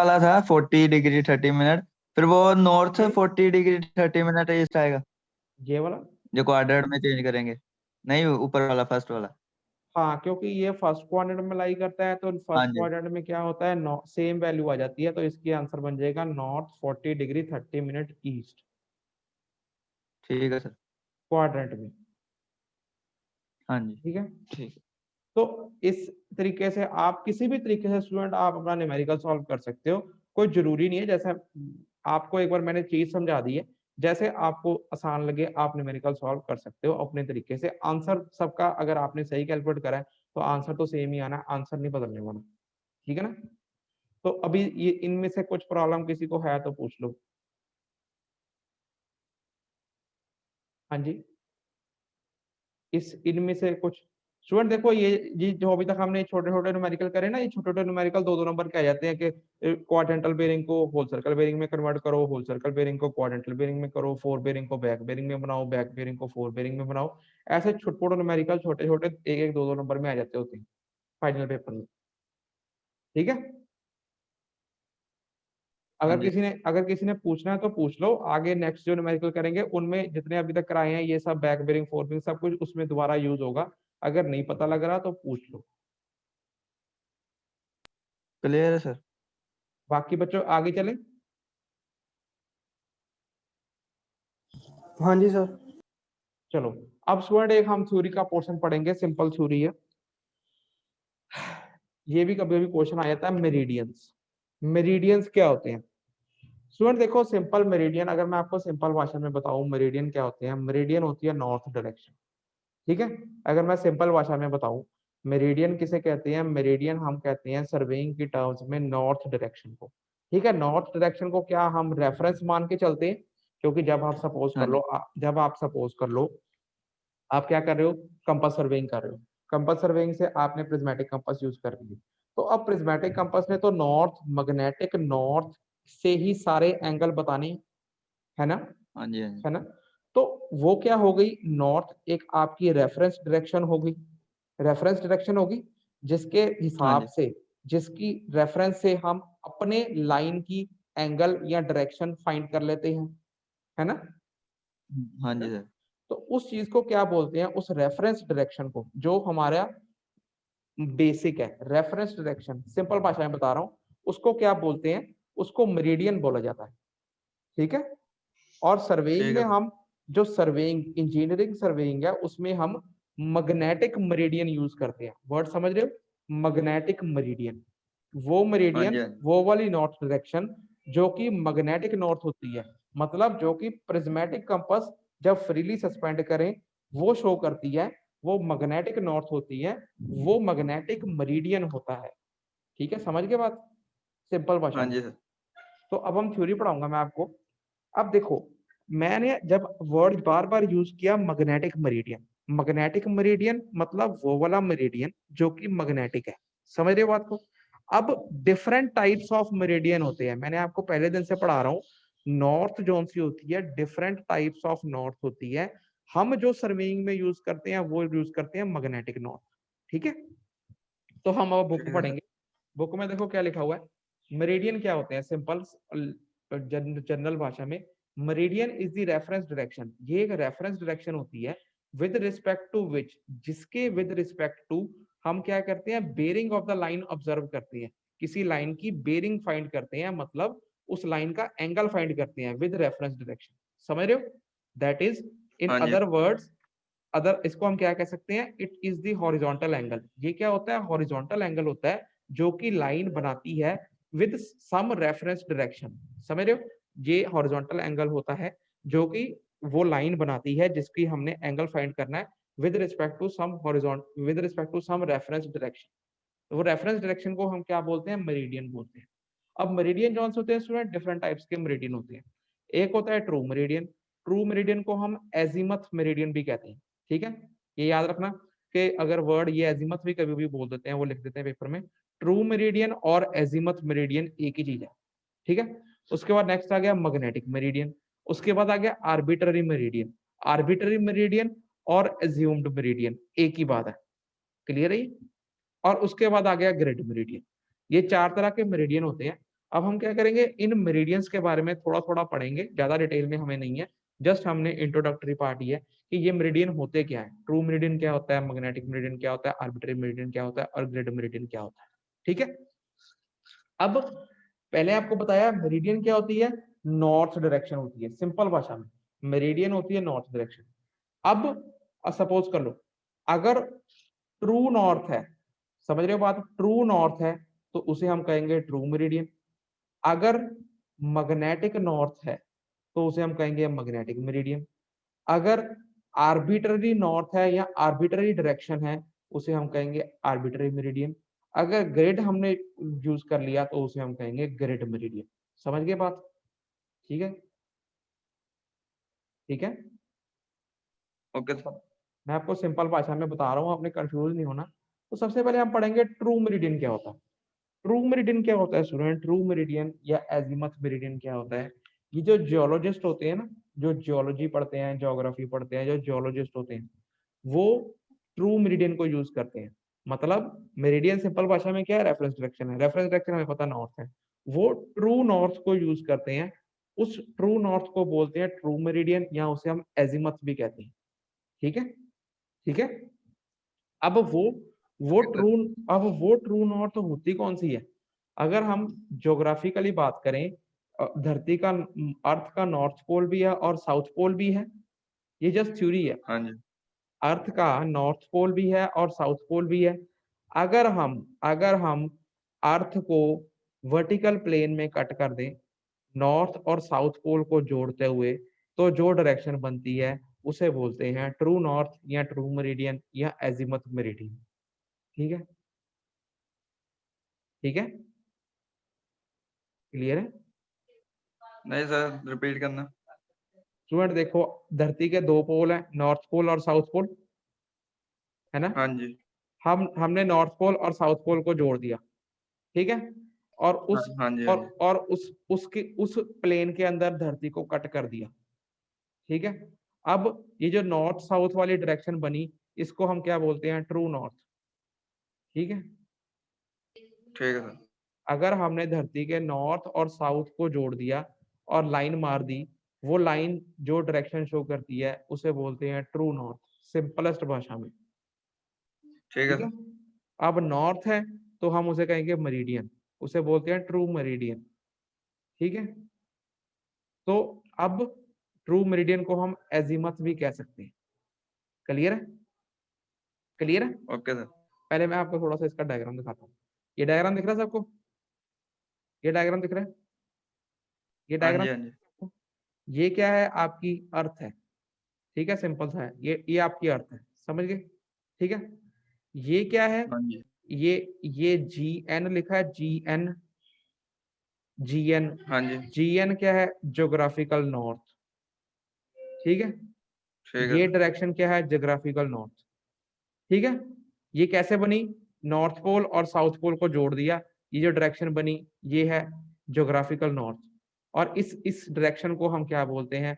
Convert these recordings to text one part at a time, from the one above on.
वाला था 40 degree 30 minute, फिर वो नॉर्थ 40 डिग्री 30 मिनट ईस्ट आएगा, ये वाला। जो क्वाड्रेंट में चेंज करेंगे। नहीं, ऊपर वाला फर्स्ट वाला। हाँ, क्योंकि ये फर्स्ट क्वाड्रेंट में लाई करता है, तो हाँ फर्स्ट जी। क्वाड्रेंट में क्या होता है, सेम वैल्यू आ जाती है, तो इसकी आंसर बन जाएगा नॉर्थ 40 डिग्री 30 मिनट ईस्ट ठीक है सर। क्वाड्रेंट में। हाँ जी। ठीक है। ठीक। तो इस तरीके से आप किसी भी तरीके से स्टूडेंट आप अपना न्यूमेरिकल सॉल्व कर सकते हो। कोई जरूरी नहीं है, जैसे आपको एक बार मैंने चीज समझा दी है, जैसे आपको आसान लगे आप न्यूमेरिकल सॉल्व कर सकते हो अपने तरीके से। आंसर सबका अगर आपने सही कैलकुलेट करा है तो आंसर तो सेम ही आना है, आंसर नहीं बदलने वाला। ठीक है ना। तो अभी ये इनमें से कुछ प्रॉब्लम किसी को है तो पूछ लो। हाँ जी। इस इनमें से कुछ स्टूडेंट देखो, ये जो अभी तक हमने छोटे छोटे न्यूमेरिकल करे ना, ये छोटे छोटे न्यूमेरिकल दो दो नंबर के आ जाते हैं कि क्वाड्रेंटल बेरिंग को होल सर्कल बेरिंग में कन्वर्ट करो, होल सर्कल बेरिंग को क्वाड्रेंटल बेरिंग में करो, फोर बेरिंग को बैक बेरिंग में बनाओ, बैक बेरिंग को फोर बेरिंग में बनाओ। ऐसे छोटे छोटे न्यूमेरिकल छोटे छोटे एक एक दो दो नंबर में आ जाते होते हैं फाइनल पेपर में। ठीक है। हाँ जी। अगर किसी ने पूछना है तो पूछ लो, आगे नेक्स्ट जो न्यूमेरिकल करेंगे उनमें जितने अभी तक कराए हैं ये सब बैक बेरिंग फोर बेरिंग सब कुछ उसमें दोबारा यूज होगा। अगर नहीं पता लग रहा तो पूछ लो। क्लियर है सर। बाकी बच्चों आगे चलें। हाँ जी सर। चलो, अब स्टूडेंट एक हम थ्योरी का पोर्शन पढ़ेंगे, सिंपल थ्योरी है। ये भी कभी कभी क्वेश्चन आ जाता है, मेरिडियंस। मेरिडियंस क्या होते हैं स्टूडेंट? देखो, सिंपल मेरिडियन अगर मैं आपको सिंपल भाषा में बताऊं, मेरिडियन क्या होते हैं? मेरिडियन होती है नॉर्थ डायरेक्शन। ठीक है। अगर मैं सिंपल भाषा में बताऊं, मेरिडियन किसे कहते हैं? मेरिडियन हम कहते हैं सर्वेइंग की टर्म्स में नॉर्थ डायरेक्शन को। ठीक है। नॉर्थ डायरेक्शन को क्या हम रेफरेंस मान के चलते हैं? क्योंकि जब आप सपोज हाँ कर लो जी। जब आप सपोज कर लो आप क्या कर रहे हो, कंपास सर्वेइंग कर रहे हो। कंपास सर्वेइंग से आपने प्रिज्मेटिक कंपास यूज कर लिए, तो अब प्रिज्मेटिक कंपास ने तो नॉर्थ, मैग्नेटिक नॉर्थ से ही सारे एंगल बताने, है ना? हाँ जी। हाँ जी। है ना? तो वो क्या हो गई, नॉर्थ एक आपकी रेफरेंस डायरेक्शन होगी। रेफरेंस डायरेक्शन होगी जिसके हाँ हिसाब जी। से, जिसकी रेफरेंस से हम अपने लाइन की एंगल या डायरेक्शन फाइंड कर लेते हैं, है ना? हाँ जी सर। तो उस चीज को क्या बोलते हैं, उस रेफरेंस डायरेक्शन को, जो हमारा बेसिक है रेफरेंस डायरेक्शन, सिंपल भाषा में बता रहा हूं, उसको क्या बोलते हैं? उसको मेरिडियन बोला जाता है। ठीक है। और सर्वेइंग ठीक में है सर। हम, जो सर्वेइंग इंजीनियरिंग सर्वेइंग है उसमें हम मैग्नेटिक मेरिडियन यूज करते हैं। वर्ड समझ रहे हो? मैग्नेटिक मेरिडियन, वो हाँ मेरिडियन, जी। हाँ जी। वो वाली नॉर्थ डायरेक्शन जो कि मैग्नेटिक नॉर्थ होती है। मतलब जो कि प्रिज्मेटिक कंपास जब फ्रीली सस्पेंड करें वो शो करती है, वो मैग्नेटिक नॉर्थ होती है, वो मैग्नेटिक मेरिडियन होता है। ठीक है, समझ गए बात सिंपल भाषा हाँ में? जी सर। तो अब हम थ्योरी पढ़ाऊंगा मैं आपको। अब देखो, मैंने जब वर्ड बार बार यूज किया मैग्नेटिक मेरिडियन, मैग्नेटिक मेरिडियन मतलब वो वाला मेरिडियन जो कि मैग्नेटिक है। समझ रहे हो बात को? अब डिफरेंट टाइप्स ऑफ मेरिडियन होते हैं, मैंने आपको पहले दिन से पढ़ा रहा हूँ। नॉर्थ जोन सी होती है, डिफरेंट टाइप्स ऑफ नॉर्थ होती है। हम जो सर्वेइंग में यूज करते हैं वो यूज करते हैं मैग्नेटिक नॉर्थ। ठीक है। तो हम अब बुक ठीक है सर। पढ़ेंगे। बुक में देखो क्या लिखा हुआ है। मेरिडियन क्या होते हैं? सिंपल जनरल भाषा में, meridian is the reference direction. ये एक रेफरेंस डायरेक्शन होती है विद रिस्पेक्ट टू विच, जिसके विद रिस्पेक्ट टू हम क्या करते हैं, bearing of the line observe करते हैं। किसी लाइन की बेरिंग फाइंड करते हैं, मतलब उस लाइन का एंगल फाइंड करते हैं विद रेफरेंस डायरेक्शन। समझ रहे हो? दैट इज, इन हाँ जी। अदर वर्ड्स, अदर इसको हम क्या कह सकते हैं, it is the horizontal angle. ये क्या होता है? हॉरिजॉन्टल एंगल होता है जो कि लाइन बनाती है विद सम रेफरेंस डायरेक्शन। समझ रहे हो? ये हॉरिजॉन्टल एंगल होता है जो कि वो लाइन बनाती है जिसकी हमने एंगल फाइंड करना है with respect to some horizontal, with respect to some reference direction. तो वो रेफरेंस डायरेक्शन को हम क्या बोलते हैं? मेरिडियन बोलते हैं। अब मेरिडियन जोन्स होते हैं स्टूडेंट, डिफरेंट टाइप्स के मेरिडियन होते हैं। एक होता है ट्रू मेरिडियन। ट्रू मेरिडियन को हम एजीमथ मेरिडियन भी कहते हैं। ठीक है। ये याद रखना कि अगर वर्ड ये एजीमथ भी कभी भी बोल देते हैं, वो लिख देते हैं पेपर में। ट्रू मेरिडियन और एजीमथ मेरिडियन एक ही चीज है। ठीक है। उसके बाद नेक्स्ट आ गया मैग्नेटिक मेरिडियन। उसके बाद आ गया आर्बिट्ररी मेरिडियन। आर्बिट्ररी मेरिडियन और एज्यूम्ड मेरिडियन एक ही बात है। क्लियर है ये? और उसके बाद आ गया ग्रिड मेरिडियन। ये चार तरह के मेरिडियन होते हैं। अब हम क्या करेंगे, इन मेरिडियंस के बारे में थोड़ा थोड़ा पढ़ेंगे, ज्यादा डिटेल में हमें नहीं है, जस्ट हमने इंट्रोडक्टरी पार्ट ही है कि ये मेरिडियन होते क्या है, ट्रू मेरिडियन क्या होता है, मैग्नेटिक मेरिडियन क्या होता है, आर्बिट्ररी मेरिडियन क्या होता है और ग्रिड मेरिडियन क्या होता है। ठीक है, अब पहले आपको बताया मेरिडियन क्या होती है, नॉर्थ डायरेक्शन होती है, सिंपल भाषा में मेरिडियन होती है नॉर्थ डायरेक्शन। अब सपोज कर लो अगर ट्रू नॉर्थ है, समझ रहे हो बात, ट्रू नॉर्थ है तो उसे हम कहेंगे ट्रू मेरिडियन। अगर मैग्नेटिक नॉर्थ है तो उसे हम कहेंगे मैग्नेटिक मेरिडियन। अगर आर्बिट्ररी नॉर्थ है या आर्बिट्ररी डायरेक्शन है उसे हम कहेंगे आर्बिट्ररी मेरिडियन। अगर ग्रिड हमने यूज कर लिया तो उसे हम कहेंगे ग्रिड मेरिडियन। समझ गए बात? ठीक है, ठीक है। Okay sir. मैं आपको सिंपल भाषा में बता रहा हूँ, आपने कंफ्यूज नहीं होना। तो सबसे पहले हम पढ़ेंगे ट्रू मेरिडियन क्या होता है। ट्रू मेरिडियन क्या होता है स्टूडेंट, ट्रू मेरिडियन या एजीमथ मेरिडियन क्या होता है, ये जो जियोलॉजिस्ट होते हैं ना, जो जियोलॉजी पढ़ते हैं, ज्योग्राफी पढ़ते हैं, जो जियोलॉजिस्ट होते हैं वो ट्रू मेरिडियन को यूज करते हैं। मतलब मेरिडियन सिंपल भाषा में क्या है, रेफरेंस डायरेक्शन है, रेफरेंस डायरेक्शन हमें पता नॉर्थ है, वो ट्रू नॉर्थ को यूज करते हैं। उस ट्रू नॉर्थ को बोलते हैं ट्रू मेरिडियन या उसे हम एजीमथ भी कहते हैं। ठीक है, ठीक है। अब वो ओके सर। ट्रू अब वो ट्रू नॉर्थ होती कौन सी है, अगर हम ज्योग्राफिकली बात करें, धरती का अर्थ का नॉर्थ पोल भी है और साउथ पोल भी है, ये जस्ट थ्योरी है। हाँ जी। अर्थ का नॉर्थ पोल भी है और साउथ पोल भी है। अगर हम अर्थ को वर्टिकल प्लेन में कट कर दें, नॉर्थ और साउथ पोल को जोड़ते हुए, तो जो डायरेक्शन बनती है उसे बोलते हैं ट्रू नॉर्थ या ट्रू मेरिडियन या एजीमथ मेरिडियन। ठीक है, ठीक है, क्लियर है? नहीं सर, रिपीट करना। स्टूडेंट देखो, धरती के दो पोल हैं, नॉर्थ पोल और साउथ पोल, है ना। हाँ जी। हमने नॉर्थ पोल और साउथ पोल को जोड़ दिया, ठीक है, और हाँ उस हाँ जी, हाँ जी। और उस प्लेन के अंदर धरती को कट कर दिया। ठीक है, अब ये जो नॉर्थ साउथ वाली डायरेक्शन बनी, इसको हम क्या बोलते हैं, ट्रू नॉर्थ। ठीक है, ठीक है सर। अगर हमने धरती के नॉर्थ और साउथ को जोड़ दिया और लाइन मार दी, वो लाइन जो डायरेक्शन शो करती है उसे बोलते हैं ट्रू नॉर्थ, सिंपलेस्ट भाषा में। ठीक है ठीक है, सर। अब नॉर्थ है तो हम उसे कहेंगे मेरिडियन, उसे बोलते हैं ट्रू मेरिडियन। ठीक है, तो अब ट्रू मेरिडियन को हम एजीमथ भी कह सकते हैं। क्लियर है, क्लियर है। Okay sir. पहले मैं आपको थोड़ा सा इसका डायग्राम दिखाता हूँ। ये डायग्राम दिख रहा है सबको, ये डायग्राम दिख रहा है, ये हाँ डायग्राम, जी, हाँ जी। ये क्या है, आपकी अर्थ है। ठीक है, सिंपल सा है, ये आपकी अर्थ है, समझ गए। ठीक है, ये क्या है, हाँ जी। ये जी एन लिखा है, जी एन, जी एन, हाँ जी। जी एन क्या है, ज्योग्राफिकल नॉर्थ। ठीक है, ठीक है ये सर। डायरेक्शन क्या है, ज्योग्राफिकल नॉर्थ। ठीक है, ये कैसे बनी, नॉर्थ पोल और साउथ पोल को जोड़ दिया, ये जो डायरेक्शन बनी ये है ज्योग्राफिकल नॉर्थ। और इस डायरेक्शन को हम क्या बोलते हैं,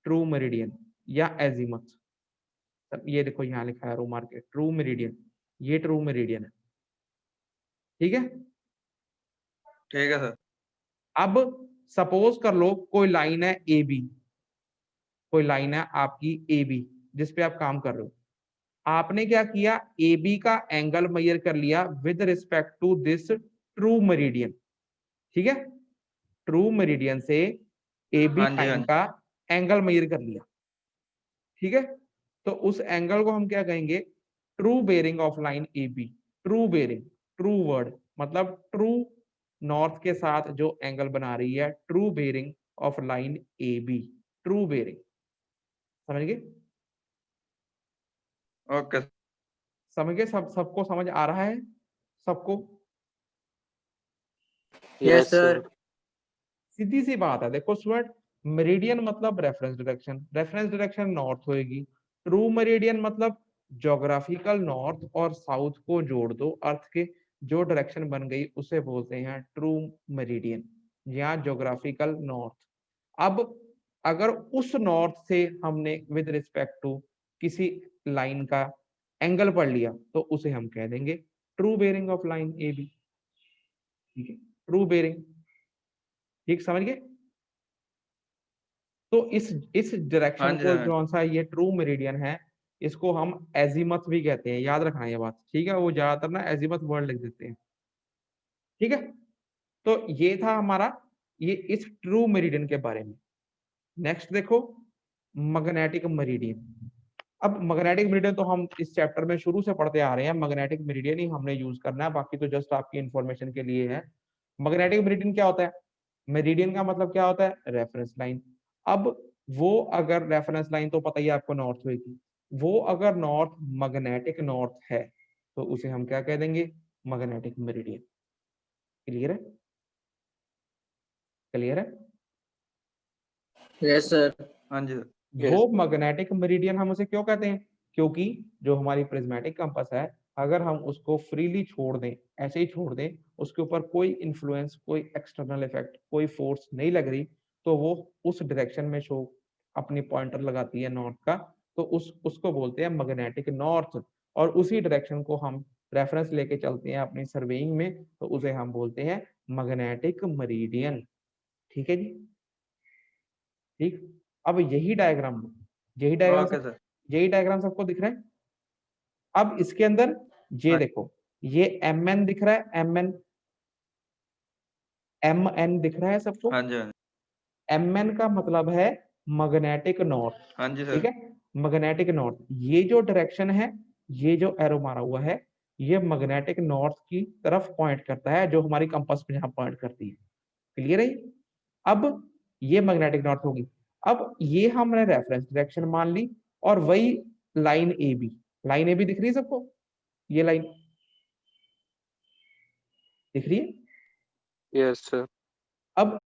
ट्रू मेरिडियन या एजीमथ। ये देखो यहाँ लिखा है रो मार के, ट्रू मेरिडियन, ये ट्रू मेरिडियन है। ठीक है, ठीक है सर। अब सपोज कर लो कोई लाइन है ए बी, कोई लाइन है आपकी ए बी जिस पे आप काम कर रहे हो। आपने क्या किया, ए बी का एंगल मेजर कर लिया with respect to this true meridian. ठीक है, ट्रू मेरिडियन से ए बी हाँ जी, हाँ लाइन जी। का एंगल मेजर कर लिया। ठीक है, तो उस एंगल को हम क्या कहेंगे, true bearing of line A B. True bearing, true word मतलब ट्रू नॉर्थ के साथ जो एंगल बना रही है, true bearing of line A B, true bearing. समझ गए, ओके। समझ गए, सबको समझ आ रहा है सबको? Yes sir. सीधी सी बात है, देखो स्टूडेंट, मेरिडियन मतलब reference direction, reference direction north होएगी। ट्रू मेरिडियन मतलब ज्योग्राफिकल नॉर्थ और साउथ को जोड़ दो, अर्थ के जो डायरेक्शन बन गई उसे बोलते हैं ट्रू मेरिडियन या ज्योग्राफिकल नॉर्थ। अब अगर उस नॉर्थ से हमने विद रिस्पेक्ट टू किसी लाइन का एंगल पढ़ लिया तो उसे हम कह देंगे true bearing of line A B. ठीक है, ट्रू बेरिंग। ठीक, समझ गए? तो इस हाँ डायरेक्शन जी को सर। कौन सा ये ट्रू मेरिडियन है, इसको हम एजीमथ भी कहते हैं, याद रखना ये बात, ठीक है? वो ज्यादातर ना एजीमथ वर्ड लिख देते हैं, ठीक है? तो ये था हमारा ये इस ट्रू मेरिडियन के बारे में। नेक्स्ट देखो मैग्नेटिक मेरिडियन। अब मैग्नेटिक मेरिडियन तो हम इस चैप्टर में शुरू से पढ़ते आ रहे हैं, मैग्नेटिक मेरिडियन ही हमने यूज करना है, बाकी तो जस्ट आपकी इंफॉर्मेशन के लिए है। मैग्नेटिक मेरिडियन क्या होता है? मेरिडियन का मतलब क्या होता है? Reference line. अब वो अगर रेफरेंस लाइन तो पता ही है आपको नॉर्थ हुई थी, वो अगर नॉर्थ मैग्नेटिक नॉर्थ है तो उसे हम क्या कह देंगे? Magnetic meridian. क्लियर है? क्लियर है? Yes sir. हाँ जी सर। वो मैग्नेटिक मेरिडियन हम उसे क्यों कहते हैं? क्योंकि जो हमारी प्रिज्मेटिक कंपास है, अगर हम उसको फ्रीली छोड़ दें, ऐसे ही छोड़ दें, उसके ऊपर कोई इन्फ्लुएंस, कोई एक्सटर्नल इफेक्ट, कोई फोर्स नहीं लग रही, तो वो उस डायरेक्शन में शो अपनी पॉइंटर लगाती है नॉर्थ का, तो उसको बोलते हैं मैग्नेटिक नॉर्थ। और उसी डायरेक्शन को हम रेफरेंस लेके चलते हैं अपनी सर्वेइंग में, तो उसे हम बोलते हैं मैग्नेटिक मेरिडियन। ठीक है जी? ठीक। अब यही डायग्राम, यही डायग्राम ओके सब, सर। यही डायग्राम सबको दिख रहा है? अब इसके अंदर ये हाँ देखो, ये एम एन दिख रहा है, एम एन दिख रहा है सबको? हाँ जी हाँ जी। एम एन का मतलब है मैग्नेटिक नॉर्थ। हाँ जी ठीक सर। है? मैग्नेटिक नॉर्थ, ये जो डायरेक्शन है, ये जो एरो मारा हुआ है, ये मैग्नेटिक नॉर्थ की तरफ पॉइंट करता है, जो हमारी कंपास पे जहां पॉइंट करती है। क्लियर है? अब ये मैग्नेटिक नॉर्थ होगी। अब ये हमने रेफरेंस डायरेक्शन मान ली, और वही line A B, line A B दिख रही है सबको? ये लाइन दिख रही है? Yes sir. अब